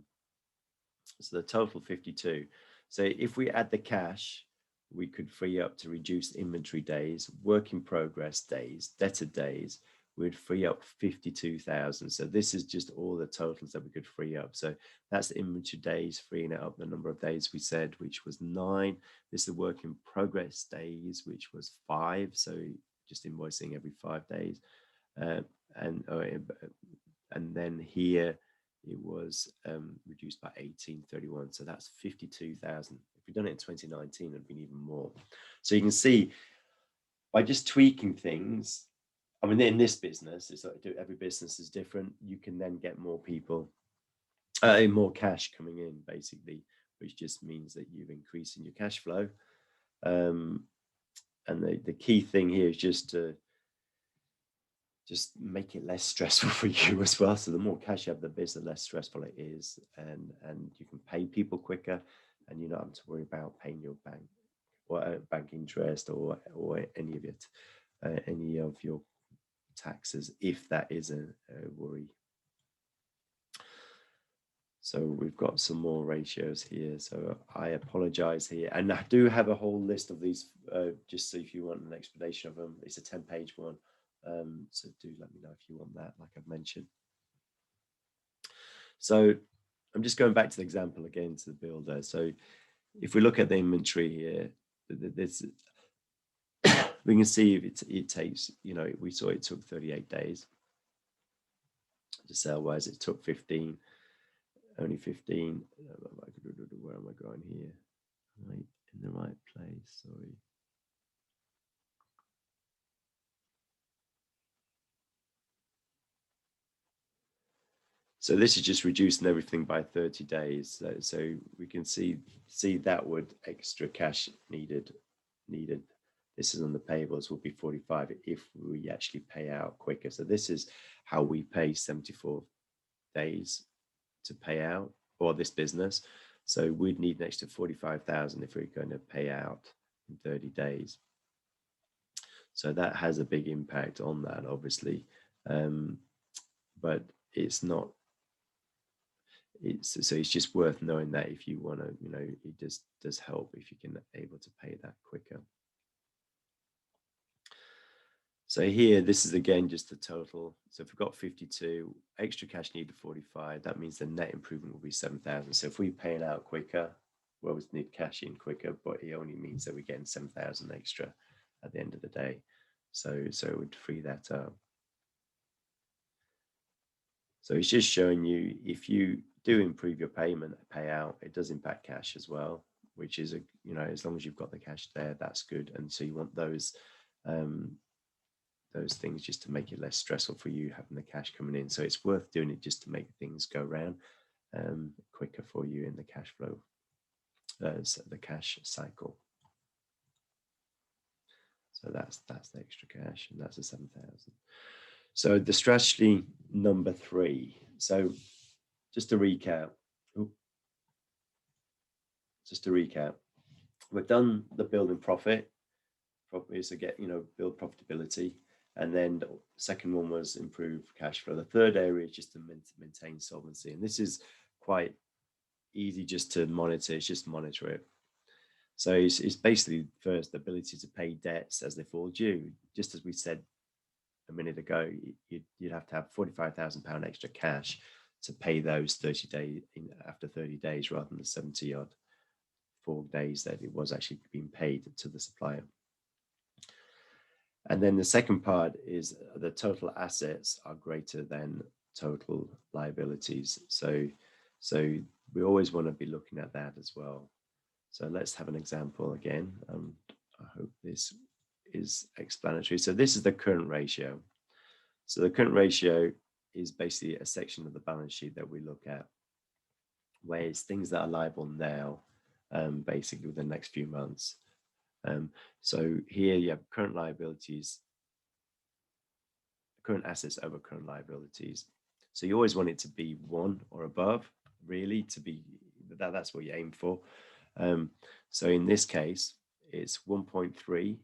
So the total 52. So if we add the cash, we could free up to reduce inventory days, work in progress days, debtor days. We'd free up 52,000. So this is just all the totals that we could free up. So that's the inventory days, freeing it up the number of days we said, which was 9. This is the work in progress days, which was 5. So just invoicing every 5 days. And then here it was reduced by 1831. So that's 52,000. If we'd done it in 2019, it'd been even more. So you can see by just tweaking things, I mean, in this business, it's like every business is different. You can then get more people, more cash coming in, basically, which just means that you're increasing your cash flow. And the key thing here is just to make it less stressful for you as well. So the more cash you have the business, the less stressful it is, and you can pay people quicker, and you're not having to worry about paying your bank or bank interest or any of it, any of your taxes, if that is a worry. So we've got some more ratios here. So I apologize here, and I do have a whole list of these, just so if you want an explanation of them. It's a 10-page one. So do let me know if you want that, like I've mentioned. So I'm just going back to the example again, to the builder. So if we look at the inventory here, this we can see if it takes, we saw it took 38 days to sell, whereas it took 15, only 15. Where am I going here? Right in the right place, sorry. So this is just reducing everything by 30 days. So we can see that would extra cash needed. This is on the payables will be 45 if we actually pay out quicker. So this is how we pay 74 days to pay out, or this business. So we'd need an extra 45,000 if we're going to pay out in 30 days. So that has a big impact on that, obviously, but it's not. It's just worth knowing that if you want to, it just does help if you can able to pay that quicker. So here, this is again just the total. So if we've got 52, extra cash needed 45, that means the net improvement will be 7,000. So if we pay it out quicker, we always need cash in quicker, but it only means that we're getting 7,000 extra at the end of the day. So it would free that up. So it's just showing you, if you do improve your payout, it does impact cash as well, which is as long as you've got the cash there, that's good. And so you want those things just to make it less stressful for you having the cash coming in. So it's worth doing it just to make things go around quicker for you in the cash flow, the cash cycle. So that's the extra cash, and that's the 7,000. So the strategy number 3. So just to recap, we've done the building profit, so get, build profitability. And then the second one was improve cash flow. The third area is just to maintain solvency. And this is quite easy just to monitor. It's just monitor it. So it's basically first the ability to pay debts as they fall due. Just as we said a minute ago, you'd have to have £45,000 extra cash to pay those 30 days after 30 days, rather than the 70 odd 4 days that it was actually being paid to the supplier. And then the second part is the total assets are greater than total liabilities. So we always want to be looking at that as well. So let's have an example again. I hope this is explanatory. So this is the current ratio. So the current ratio is basically a section of the balance sheet that we look at, where it's things that are liable now basically within the next few months. So here you have current liabilities, current assets over current liabilities. So you always want it to be 1 or above, really, to be that's what you aim for. So in this case, it's 1.3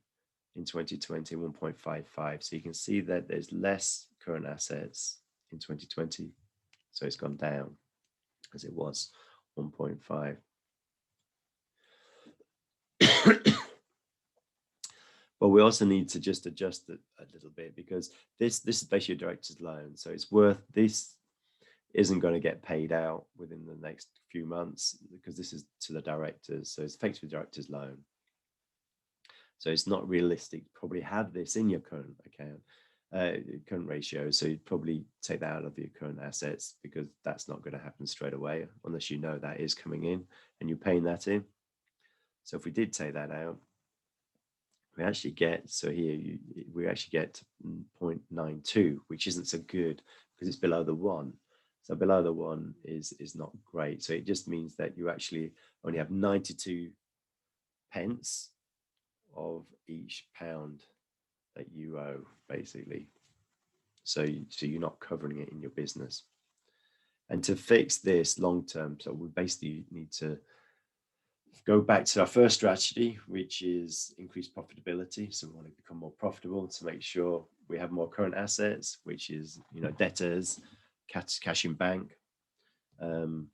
in 2020, 1.55. So you can see that there's less current assets in 2020. So it's gone down as it was 1.5. But we also need to just adjust it a little bit, because this is basically a director's loan. So it's worth, this isn't going to get paid out within the next few months, because this is to the directors. So it's effectively director's loan. So it's not realistic to probably have this in your current account, current ratio. So you'd probably take that out of your current assets, because that's not going to happen straight away unless you know that is coming in and you're paying that in. So if we did take that out, we actually get, so here we actually get 0.92, which isn't so good because it's below the 1. So below the 1 is not great. So it just means that you actually only have 92 pence of each pound that you owe, basically. So you're not covering it in your business. And to fix this long term, so we basically need to go back to our first strategy, which is increase profitability. So we want to become more profitable to make sure we have more current assets, which is, debtors, cash in bank. And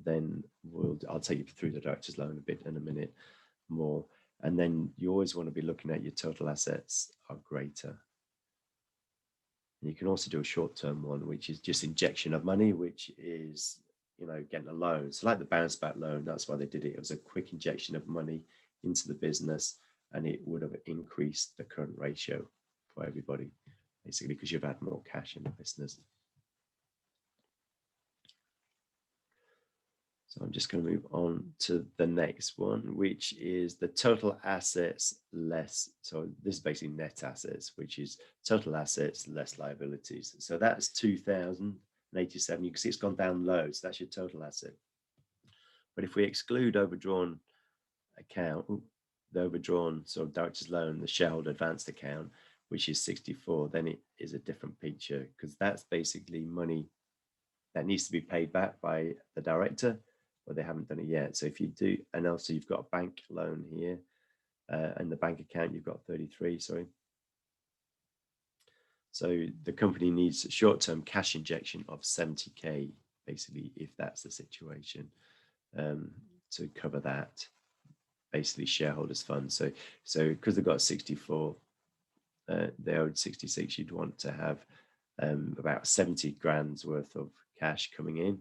then I'll take you through the director's loan a bit in a minute more. And then you always want to be looking at your total assets are greater. And you can also do a short-term one, which is just injection of money, which is, getting a loan. So like the bounce back loan, that's why they did it. It was a quick injection of money into the business, and it would have increased the current ratio for everybody, basically, because you've had more cash in the business. So I'm just going to move on to the next one, which is the total assets less. So this is basically net assets, which is total assets less liabilities. So that's 2,087. You can see it's gone down low. So that's your total asset. But if we exclude overdrawn account, the overdrawn sort of director's loan, the shareholder advanced account, which is 64, then it is a different picture, because that's basically money that needs to be paid back by the director, but they haven't done it yet. So if you do, and also you've got a bank loan here, and the bank account, you've got 33, sorry. So the company needs a short-term cash injection of 70K, basically, if that's the situation, to cover that, basically shareholders' funds. So because they've got 64, they owed 66, you'd want to have about 70 grand's worth of cash coming in,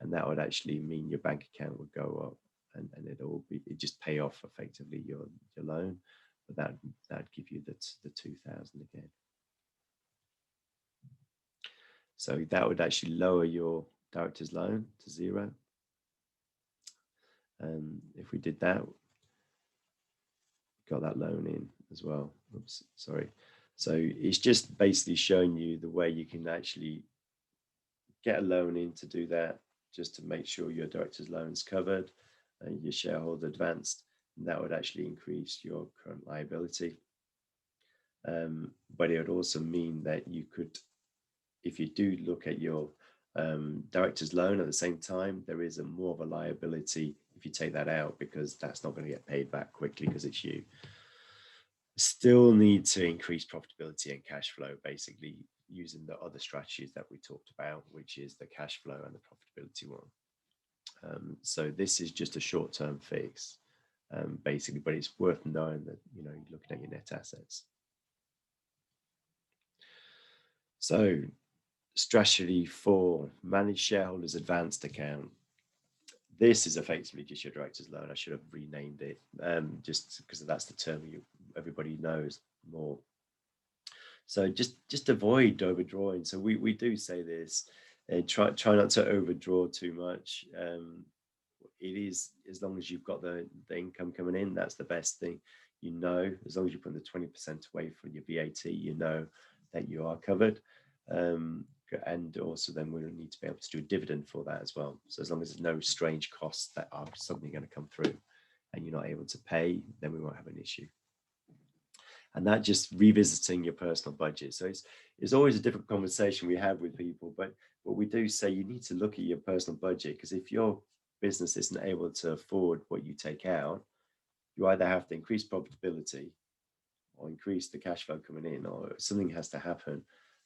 and that would actually mean your bank account would go up, and it just pay off effectively your loan, but that'd give you the 2,000 again. So that would actually lower your director's loan to 0. If we did that, got that loan in as well. Oops, sorry. So it's just basically showing you the way you can actually get a loan in to do that, just to make sure your director's loan is covered and your shareholder advanced, and that would actually increase your current liability. But it would also mean that you could, if you do look at your director's loan at the same time, there is more of a liability if you take that out, because that's not going to get paid back quickly because it's you. Still need to increase profitability and cash flow, basically using the other strategies that we talked about, which is the cash flow and the profitability one. So this is just a short-term fix, basically, but it's worth knowing that, you're looking at your net assets. So strategy 4, manage shareholders advanced account. This is effectively just your director's loan. I should have renamed it, just because that's the term everybody knows more. So just avoid overdrawing. So we do say this, try not to overdraw too much. It is, as long as you've got the income coming in, that's the best thing. As long as you put the 20% away for your VAT, that you are covered. Because and also then we'll need to be able to do a dividend for that as well. So as long as there's no strange costs that are suddenly going to come through and you're not able to pay, then we won't have an issue. And that just revisiting your personal budget. So it's always a different conversation we have with people, but what we do say, you need to look at your personal budget, because if your business isn't able to afford what you take out, you either have to increase profitability or increase the cash flow coming in, or something has to happen.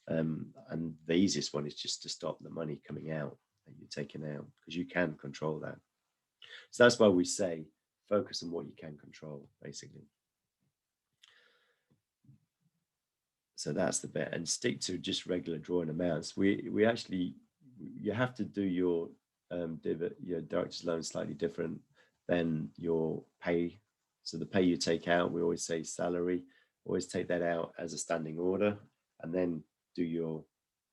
And the easiest one is just to stop the money coming out that you're taking out, because you can control that. So that's why we say focus on what you can control, basically. So that's the bit, and stick to just regular drawing amounts. We actually, you have to do your director's loan slightly different than your pay. So the pay you take out, we always say salary, always take that out as a standing order, and then do your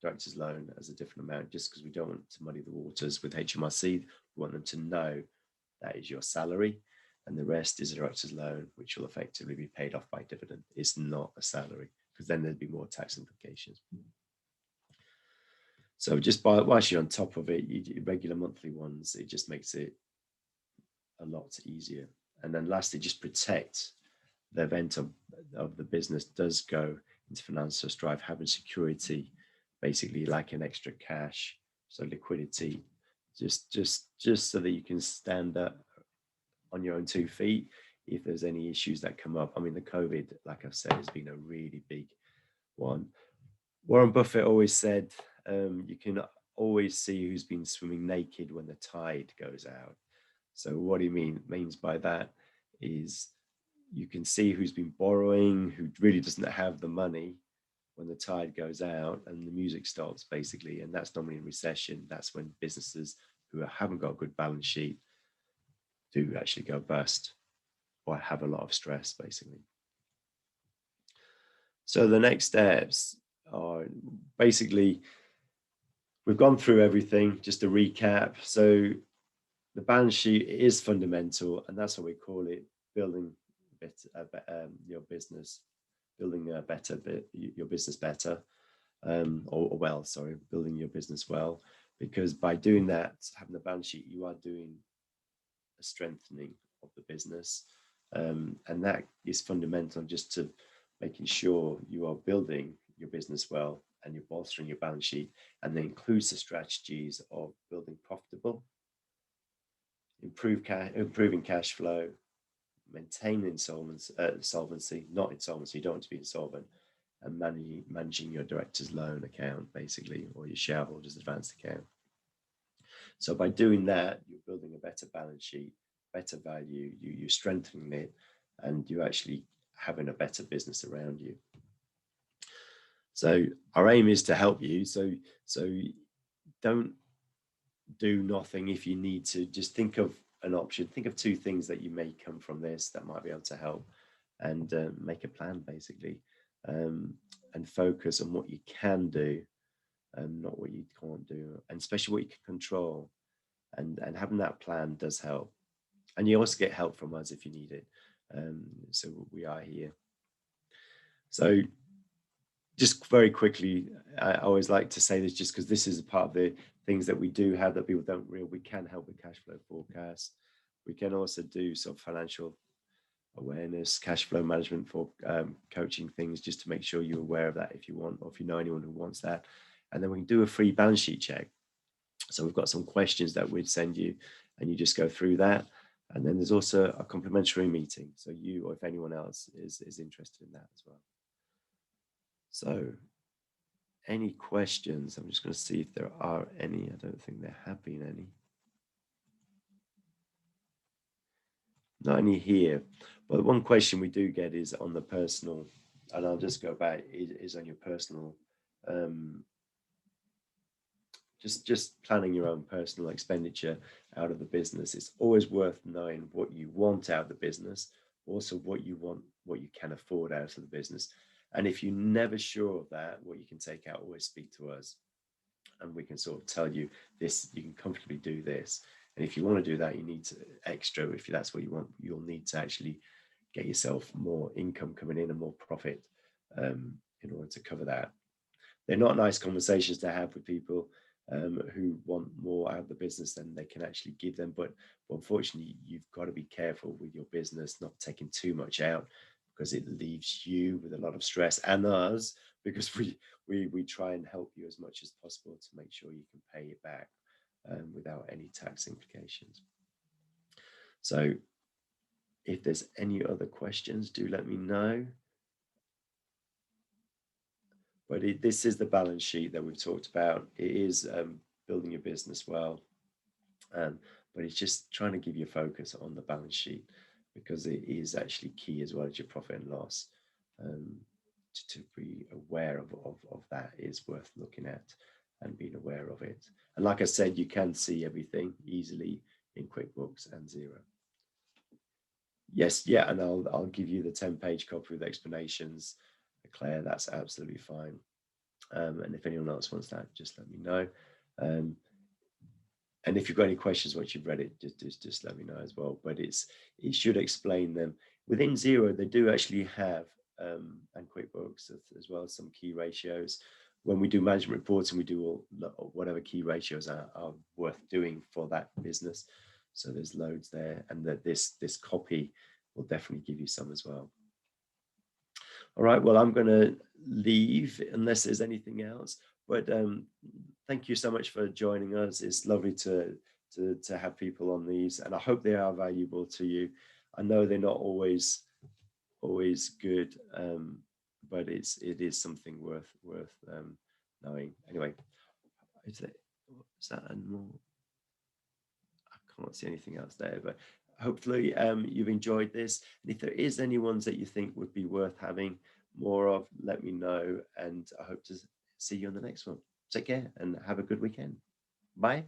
director's loan as a different amount, just because we don't want to muddy the waters with HMRC. We want them to know that is your salary, and the rest is a director's loan, which will effectively be paid off by dividend. It's not a salary, because then there'd be more tax implications. So just whilst you're on top of it, you do regular monthly ones, it just makes it a lot easier. And then lastly, just protect the event of the business does go into financial strife, having security, basically like an extra cash, so liquidity, just so that you can stand up on your own 2 feet if there's any issues that come up. I mean, the COVID, like I've said, has been a really big one. Warren Buffett always said, you can always see who's been swimming naked when the tide goes out. So what he means by that is you can see who's been borrowing, who really doesn't have the money when the tide goes out and the music stops, basically. And that's normally in recession. That's when businesses who haven't got a good balance sheet do actually go bust or have a lot of stress, basically. So the next steps are basically, we've gone through everything, just to recap. So the balance sheet is fundamental, and that's what we call it, building your business, building a better bit, your business better, building your business well, because by doing that, having the balance sheet, you are doing a strengthening of the business, and that is fundamental, just to making sure you are building your business well and you're bolstering your balance sheet, and that includes the strategies of building profitable, improving cash flow, maintaining solvency, not insolvency, you don't want to be insolvent, and managing your director's loan account, basically, or your shareholders advanced account. So by doing that, you're building a better balance sheet, better value, you're strengthening it, and you're actually having a better business around you. So our aim is to help you. So don't do nothing. If you need to, just think of an option. Think of 2 things that you may come from this that might be able to help, and make a plan, basically, and focus on what you can do and not what you can't do, and especially what you can control. And having that plan does help. And you also get help from us if you need it. So we are here. So just very quickly, I always like to say this, just because this is a part of the things that we do have that people don't realize. We can help with cash flow forecast. We can also do some financial awareness, cash flow management for coaching things, just to make sure you're aware of that if you want, or if you know anyone who wants that. And then we can do a free balance sheet check. So we've got some questions that we'd send you, and you just go through that. And then there's also a complimentary meeting. So you, or if anyone else is interested in that as well. So any questions? I'm just going to see if there are any. I don't think there have been any. Not any here. But one question we do get is on the personal, and I'll just go back, is on your personal, just planning your own personal expenditure out of the business. It's always worth knowing what you want out of the business, also what you want, what you can afford out of the business. And if you're never sure of that, what you can take out, always speak to us, and we can sort of tell you this, you can comfortably do this. And if you want to do that, you need to extra, if that's what you want, you'll need to actually get yourself more income coming in and more profit in order to cover that. they're not nice conversations to have with people who want more out of the business than they can actually give them. But unfortunately, you've got to be careful with your business, not taking too much out, because it leaves you with a lot of stress, and us, because we try and help you as much as possible to make sure you can pay it back without any tax implications. So if there's any other questions, do let me know. But this is the balance sheet that we've talked about. It is building your business well, but it's just trying to give you focus on the balance sheet, because it is actually key as well as your profit and loss. To be aware of that is worth looking at and being aware of it. And like I said, you can see everything easily in QuickBooks and Xero. Yes, yeah, and I'll give you the 10-page copy with explanations, Claire. That's absolutely fine. And if anyone else wants that, just let me know. And if you've got any questions once you've read it, just let me know as well. But it should explain them. Within Xero, they do actually have, and QuickBooks as well, some key ratios. When we do management reporting, we do whatever key ratios are worth doing for that business. So there's loads there, and that this copy will definitely give you some as well. All right, well, I'm going to leave unless there's anything else. But thank you so much for joining us. It's lovely to have people on these, and I hope they are valuable to you. I know they're not always good, but it is something worth knowing. Anyway, is that more? I can't see anything else there, but hopefully you've enjoyed this. And if there is any ones that you think would be worth having more of, let me know. And I hope to see you on the next one. Take care and have a good weekend. Bye.